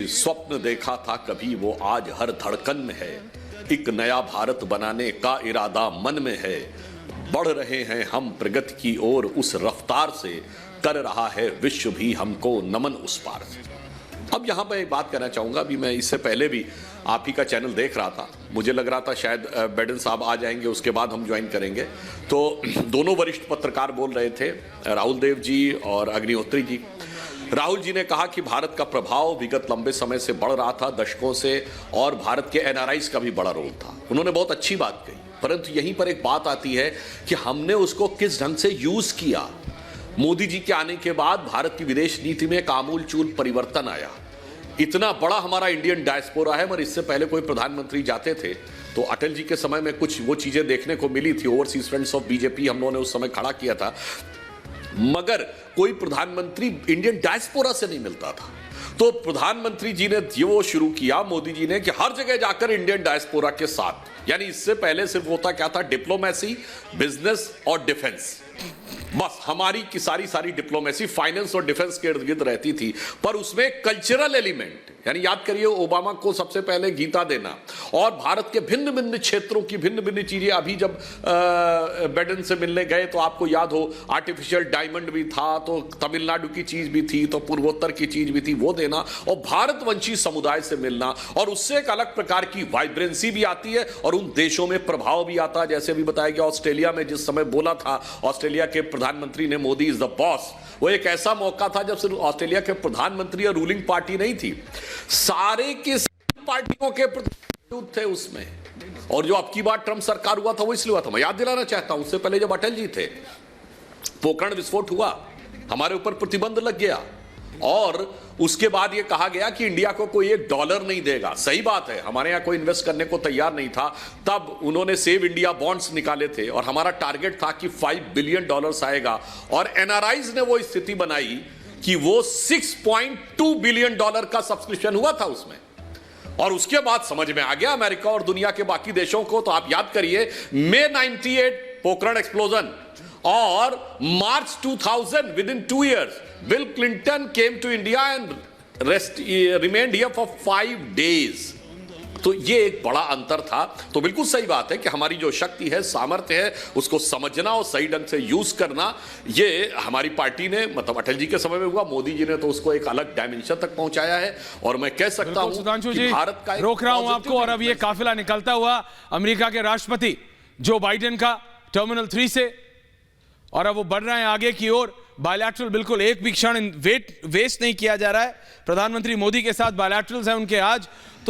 स्वप्न देखा था कभी वो आज हर धड़कन में है। एक नया भारत बनाने का इरादा मन में है। बढ़ रहे हैं हम प्रगति की ओर उस रफ्तार से, कर रहा है विश्व भी हमको नमन उस पार से। अब यहां पर एक बात कहना चाहूंगा, अभी मैं इससे पहले भी आप ही का चैनल देख रहा था, मुझे लग रहा था शायद बैडन साहब आ जाएंगे, उसके बाद हम ज्वाइन करेंगे। तो दोनों वरिष्ठ पत्रकार बोल रहे थे, राहुल देव जी और अग्निहोत्री जी। राहुल जी ने कहा कि भारत का प्रभाव विगत लंबे समय से बढ़ रहा था, दशकों से, और भारत के एनआरआईज का भी बड़ा रोल था। उन्होंने बहुत अच्छी बात कही, परंतु यहीं पर एक बात आती है कि हमने उसको किस ढंग से यूज किया। मोदी जी के आने के बाद भारत की विदेश नीति में एक आमूलचूल परिवर्तन आया। इतना बड़ा हमारा इंडियन डायस्पोरा है, मगर इससे पहले कोई प्रधानमंत्री जाते थे तो अटल जी के समय में कुछ वो चीजें देखने को मिली थी। ओवरसीज फ्रेंड्स ऑफ बीजेपी हम लोगों ने उस समय खड़ा किया था, मगर कोई प्रधानमंत्री इंडियन डायस्पोरा से नहीं मिलता था। तो प्रधानमंत्री जी ने वो शुरू किया, मोदी जी ने, कि हर जगह जाकर इंडियन डायस्पोरा के साथ, यानी इससे पहले सिर्फ होता क्या था, डिप्लोमेसी, बिजनेस और डिफेंस, बस हमारी की सारी डिप्लोमेसी फाइनेंस और डिफेंस के इर्द गिर्द रहती थी। पर उसमें कल्चरल एलिमेंट, यानी याद करिए ओबामा को सबसे पहले गीता देना और भारत के भिन्न भिन्न क्षेत्रों की भिन्न भिन्न चीजें। अभी जब बाइडेन से मिलने गए तो आपको याद हो आर्टिफिशियल डायमंड भी था, तो तमिलनाडु की चीज भी थी, तो पूर्वोत्तर की चीज भी थी, वो देना, और भारतवंशी समुदाय से मिलना, और उससे एक अलग प्रकार की वाइब्रेंसी भी आती है और उन देशों में प्रभाव भी आता है। जैसे अभी बताया गया, ऑस्ट्रेलिया में जिस समय बोला था ऑस्ट्रेलिया के प्रधानमंत्री ने, मोदी इज द बॉस, वो एक ऐसा मौका था जब सिर्फ ऑस्ट्रेलिया के प्रधानमंत्री और रूलिंग पार्टी नहीं थी, सारे के पार्टियों के प्रतिनिधि थे उसमें। और जो अब की बार ट्रंप सरकार हुआ था वो इसलिए हुआ था, मैं याद दिलाना चाहता हूं, उससे पहले जब अटल जी थे, पोखरण विस्फोट हुआ, हमारे ऊपर प्रतिबंध लग गया, और उसके बाद यह कहा गया कि इंडिया को कोई $1 नहीं देगा। सही बात है, हमारे यहां कोई इन्वेस्ट करने को तैयार नहीं था। तब उन्होंने सेव इंडिया बॉन्ड्स निकाले थे और हमारा टारगेट था कि $5 बिलियन आएगा, और एनआरआईज ने वो स्थिति बनाई कि वो $6.2 बिलियन का सब्सक्रिप्शन हुआ था उसमें। और उसके बाद समझ में आ गया अमेरिका और दुनिया के बाकी देशों को। तो आप याद करिए, मई 98 पोखरण एक्सप्लोजन, और March 2000, within 2 years, Bill Clinton came to India and remained here for 5 days। तो ये एक बड़ा अंतर था। तो बिल्कुल सही बात है कि हमारी जो शक्ति है, सामर्थ्य है, उसको समझना और सही ढंग से यूज करना, ये हमारी पार्टी ने, मतलब अटल जी के समय में हुआ, मोदी जी ने तो उसको एक अलग डायमेंशन तक पहुंचाया है। और मैं कह सकता हूं कि भारत का, रोक रहा हूं आपको, और अब ये काफिला निकलता हुआ अमेरिका के राष्ट्रपति जो बाइडेन का टर्मिनल 3 से, और अब वो बढ़ रहे हैं आगे की ओर। बायलैटरल बिल्कुल एक भी क्षण वेस्ट नहीं किया जा रहा है। प्रधानमंत्री मोदी के साथ बायलैटरल्स हैं उनके आज। तो